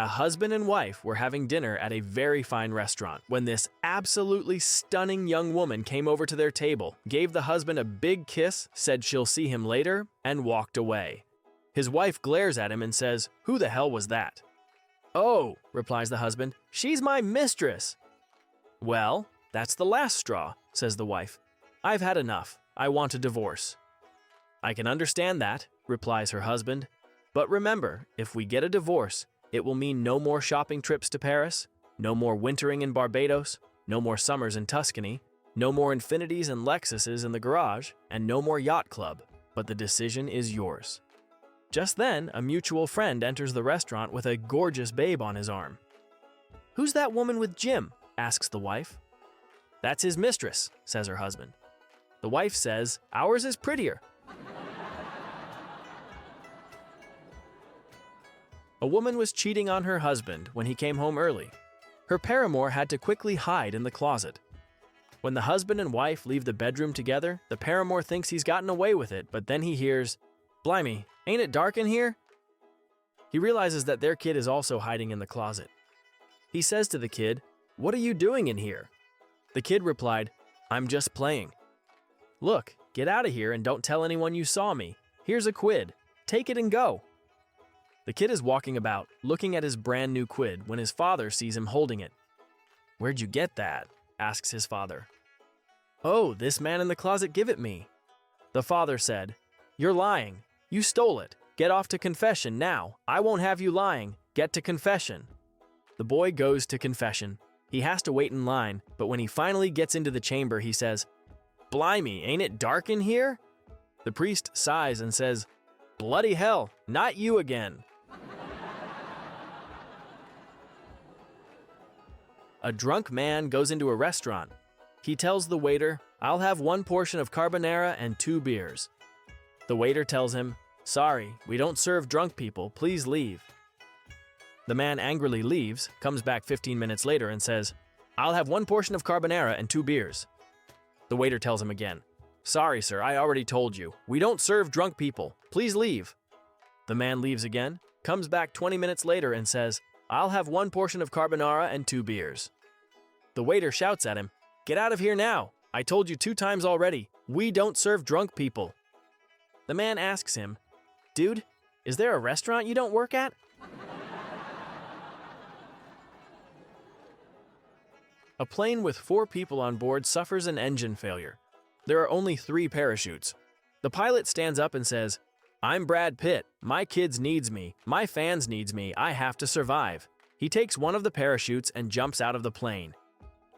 A husband and wife were having dinner at a very fine restaurant when this absolutely stunning young woman came over to their table, gave the husband a big kiss, said she'll see him later, and walked away. His wife glares at him and says, "Who the hell was that?" "Oh," replies the husband, "she's my mistress." "Well, that's the last straw," says the wife. "I've had enough. I want a divorce." "I can understand that," replies her husband. "But remember, if we get a divorce, it will mean no more shopping trips to Paris, no more wintering in Barbados, no more summers in Tuscany, no more Infinities and Lexuses in the garage, and no more yacht club, but the decision is yours." Just then, a mutual friend enters the restaurant with a gorgeous babe on his arm. "Who's that woman with Jim?" asks the wife. "That's his mistress," says her husband. The wife says, "Ours is prettier." A woman was cheating on her husband when he came home early. Her paramour had to quickly hide in the closet. When the husband and wife leave the bedroom together, the paramour thinks he's gotten away with it, but then he hears, "Blimey, ain't it dark in here?" He realizes that their kid is also hiding in the closet. He says to the kid, "What are you doing in here?" The kid replied, "I'm just playing." "Look, get out of here and don't tell anyone you saw me. Here's a quid. Take it and go." The kid is walking about, looking at his brand new quid when his father sees him holding it. "Where'd you get that?" asks his father. "Oh, this man in the closet give it me." The father said, "You're lying. You stole it. Get off to confession now. I won't have you lying. Get to confession." The boy goes to confession. He has to wait in line, but when he finally gets into the chamber, he says, "Blimey, ain't it dark in here?" The priest sighs and says, "Bloody hell, not you again." A drunk man goes into a restaurant. He tells the waiter, "I'll have 1 portion of carbonara and 2 beers." The waiter tells him, "Sorry, we don't serve drunk people, please leave." The man angrily leaves, comes back 15 minutes later and says, "I'll have 1 portion of carbonara and 2 beers." The waiter tells him again, "Sorry sir, I already told you, we don't serve drunk people, please leave." The man leaves again, comes back 20 minutes later and says, "I'll have 1 portion of carbonara and 2 beers." The waiter shouts at him, "Get out of here now! I told you 2 times already, we don't serve drunk people." The man asks him, "Dude, is there a restaurant you don't work at?" A plane with 4 people on board suffers an engine failure. There are only 3 parachutes. The pilot stands up and says, "I'm Brad Pitt. My kids needs me. My fans needs me. I have to survive." He takes one of the parachutes and jumps out of the plane.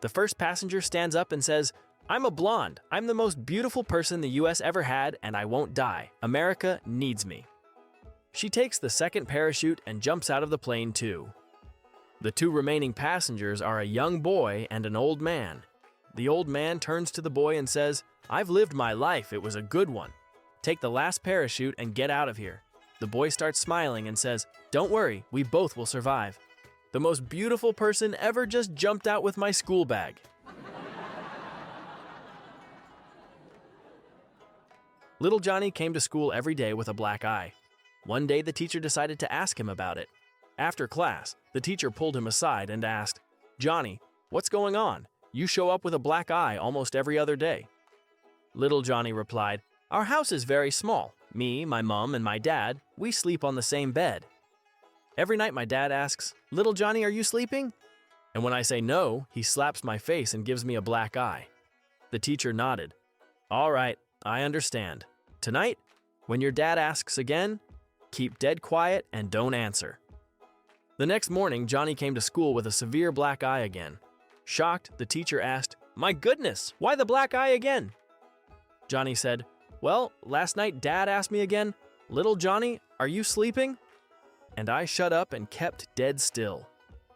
The first passenger stands up and says, "I'm a blonde. I'm the most beautiful person the US ever had, and I won't die. America needs me." She takes the second parachute and jumps out of the plane too. The 2 remaining passengers are a young boy and an old man. The old man turns to the boy and says, "I've lived my life. It was a good one. Take the last parachute and get out of here." The boy starts smiling and says, "Don't worry, we both will survive. The most beautiful person ever just jumped out with my school bag." Little Johnny came to school every day with a black eye. One day the teacher decided to ask him about it. After class, the teacher pulled him aside and asked, "Johnny, what's going on? You show up with a black eye almost every other day." Little Johnny replied, "Our house is very small. Me, my mom, and my dad, we sleep on the same bed. Every night my dad asks, 'Little Johnny, are you sleeping?' And when I say no, he slaps my face and gives me a black eye." The teacher nodded. "All right, I understand. Tonight, when your dad asks again, keep dead quiet and don't answer." The next morning, Johnny came to school with a severe black eye again. Shocked, the teacher asked, "My goodness, why the black eye again?" Johnny said, "Well, last night Dad asked me again, 'Little Johnny, are you sleeping?' And I shut up and kept dead still.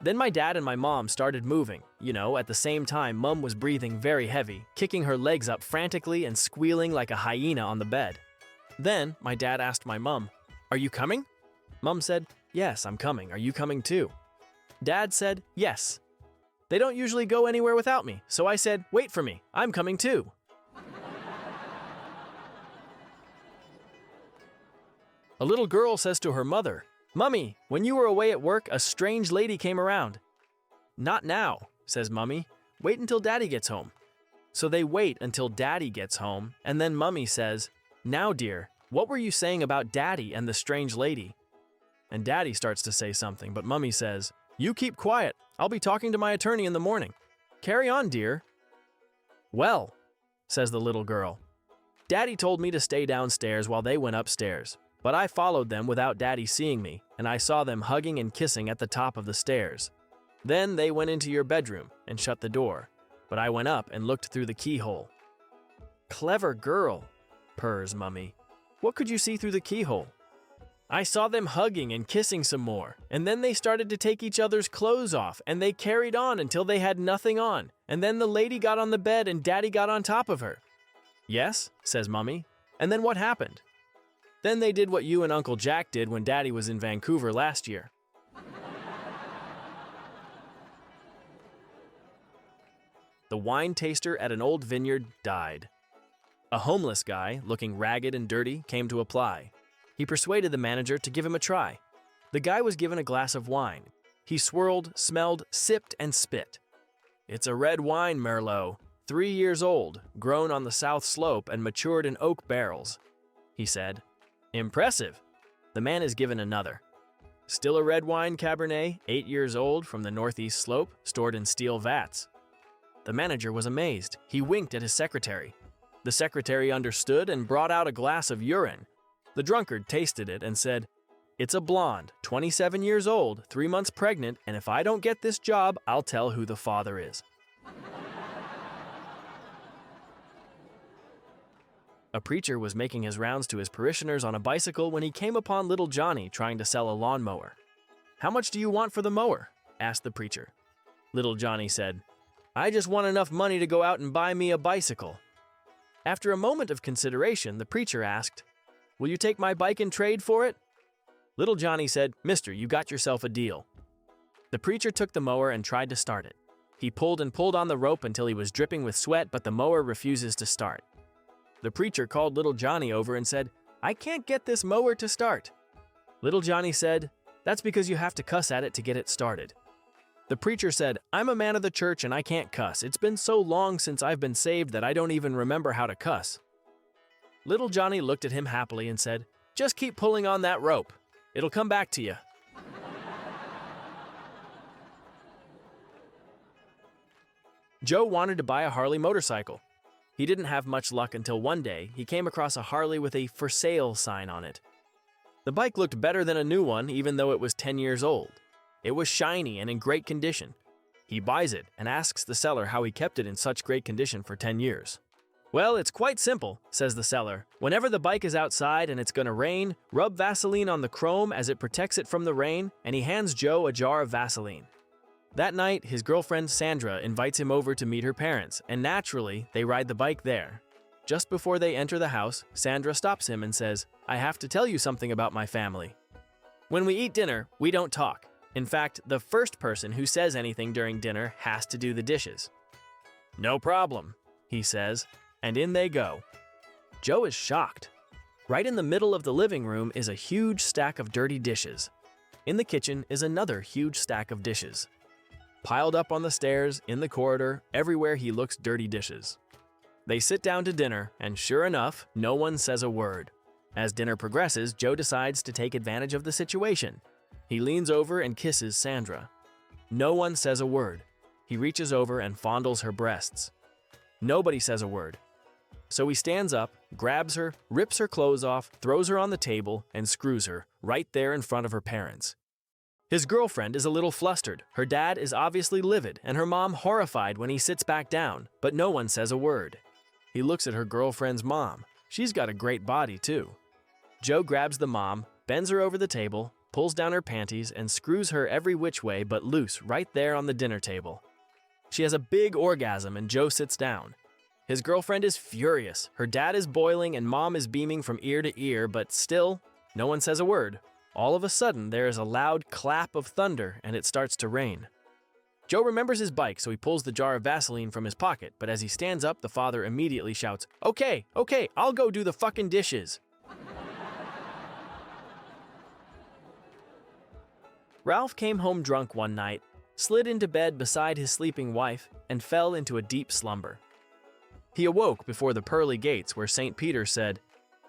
Then my dad and my mom started moving. At the same time, Mom was breathing very heavy, kicking her legs up frantically and squealing like a hyena on the bed. Then my dad asked my mom, 'Are you coming?' Mom said, 'Yes, I'm coming. Are you coming too?' Dad said, 'Yes.' They don't usually go anywhere without me, so I said, 'Wait for me. I'm coming too.'" A little girl says to her mother, "Mummy, when you were away at work, a strange lady came around." "Not now," says Mummy. "Wait until Daddy gets home." So they wait until Daddy gets home, and then Mummy says, "Now, dear, what were you saying about Daddy and the strange lady?" And Daddy starts to say something, but Mummy says, "You keep quiet. I'll be talking to my attorney in the morning. Carry on, dear." "Well," says the little girl, "Daddy told me to stay downstairs while they went upstairs, but I followed them without Daddy seeing me, and I saw them hugging and kissing at the top of the stairs. Then they went into your bedroom and shut the door, but I went up and looked through the keyhole." "Clever girl," purrs Mummy. "What could you see through the keyhole?" "I saw them hugging and kissing some more, and then they started to take each other's clothes off, and they carried on until they had nothing on, and then the lady got on the bed and Daddy got on top of her." "Yes," says Mummy. "And then what happened?" "Then they did what you and Uncle Jack did when Daddy was in Vancouver last year." The wine taster at an old vineyard died. A homeless guy, looking ragged and dirty, came to apply. He persuaded the manager to give him a try. The guy was given a glass of wine. He swirled, smelled, sipped, and spit. "It's a red wine, Merlot, 3 years old, grown on the south slope and matured in oak barrels," he said. "Impressive." The man is given another. "Still a red wine Cabernet, 8 years old, from the northeast slope, stored in steel vats." The manager was amazed. He winked at his secretary. The secretary understood and brought out a glass of urine. The drunkard tasted it and said, "It's a blonde, 27 years old, 3 months pregnant, and if I don't get this job, I'll tell who the father is." A preacher was making his rounds to his parishioners on a bicycle when he came upon little Johnny trying to sell a lawnmower. "How much do you want for the mower?" asked the preacher. Little Johnny said, "I just want enough money to go out and buy me a bicycle." After a moment of consideration, the preacher asked, "Will you take my bike in trade for it?" Little Johnny said, "Mister, you got yourself a deal." The preacher took the mower and tried to start it. He pulled and pulled on the rope until he was dripping with sweat, but the mower refuses to start. The preacher called little Johnny over and said, "I can't get this mower to start." Little Johnny said, "That's because you have to cuss at it to get it started." The preacher said, "I'm a man of the church and I can't cuss. It's been so long since I've been saved that I don't even remember how to cuss." Little Johnny looked at him happily and said, "Just keep pulling on that rope. It'll come back to you." Joe wanted to buy a Harley motorcycle. He didn't have much luck until one day he came across a Harley with a "for sale" sign on it. The bike looked better than a new one even though it was 10 years old. It was shiny and in great condition. He buys it and asks the seller how he kept it in such great condition for 10 years. "Well, it's quite simple," says the seller. "Whenever the bike is outside and it's gonna rain, rub Vaseline on the chrome as it protects it from the rain," and he hands Joe a jar of Vaseline. That night, his girlfriend Sandra invites him over to meet her parents, and naturally, they ride the bike there. Just before they enter the house, Sandra stops him and says, "I have to tell you something about my family. When we eat dinner, we don't talk. In fact, the first person who says anything during dinner has to do the dishes." "No problem," he says, and in they go. Joe is shocked. Right in the middle of the living room is a huge stack of dirty dishes. In the kitchen is another huge stack of dishes. Piled up on the stairs, in the corridor, everywhere he looks, dirty dishes. They sit down to dinner, and sure enough, no one says a word. As dinner progresses, Joe decides to take advantage of the situation. He leans over and kisses Sandra. No one says a word. He reaches over and fondles her breasts. Nobody says a word. So he stands up, grabs her, rips her clothes off, throws her on the table, and screws her, right there in front of her parents. His girlfriend is a little flustered, her dad is obviously livid, and her mom horrified when he sits back down, but no one says a word. He looks at her girlfriend's mom. She's got a great body, too. Joe grabs the mom, bends her over the table, pulls down her panties, and screws her every which way but loose right there on the dinner table. She has a big orgasm and Joe sits down. His girlfriend is furious, her dad is boiling, and mom is beaming from ear to ear, but still, no one says a word. All of a sudden, there is a loud clap of thunder and it starts to rain. Joe remembers his bike, so he pulls the jar of Vaseline from his pocket, but as he stands up, the father immediately shouts, Okay, I'll go do the fucking dishes." Ralph came home drunk one night, slid into bed beside his sleeping wife, and fell into a deep slumber. He awoke before the pearly gates where St. Peter said,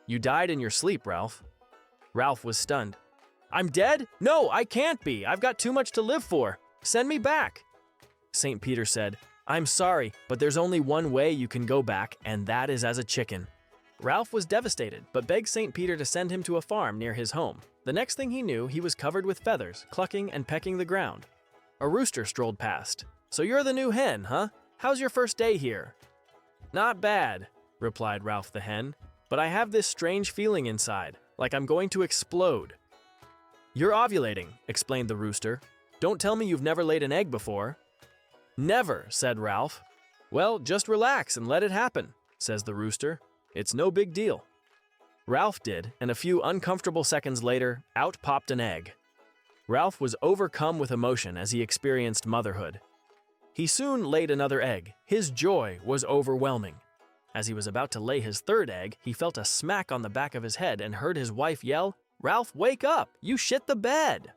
"You died in your sleep, Ralph." Ralph was stunned. "I'm dead? No, I can't be. I've got too much to live for. Send me back." St. Peter said, "I'm sorry, but there's only one way you can go back, and that is as a chicken." Ralph was devastated, but begged St. Peter to send him to a farm near his home. The next thing he knew, he was covered with feathers, clucking and pecking the ground. A rooster strolled past. "So you're the new hen, huh? How's your first day here?" "Not bad," replied Ralph the hen, "but I have this strange feeling inside, like I'm going to explode." "You're ovulating," explained the rooster. "Don't tell me you've never laid an egg before." "Never," said Ralph. "Well, just relax and let it happen," says the rooster. "It's no big deal." Ralph did, and a few uncomfortable seconds later, out popped an egg. Ralph was overcome with emotion as he experienced motherhood. He soon laid another egg. His joy was overwhelming. As he was about to lay his third egg, he felt a smack on the back of his head and heard his wife yell, "Ralph, wake up! You shit the bed!"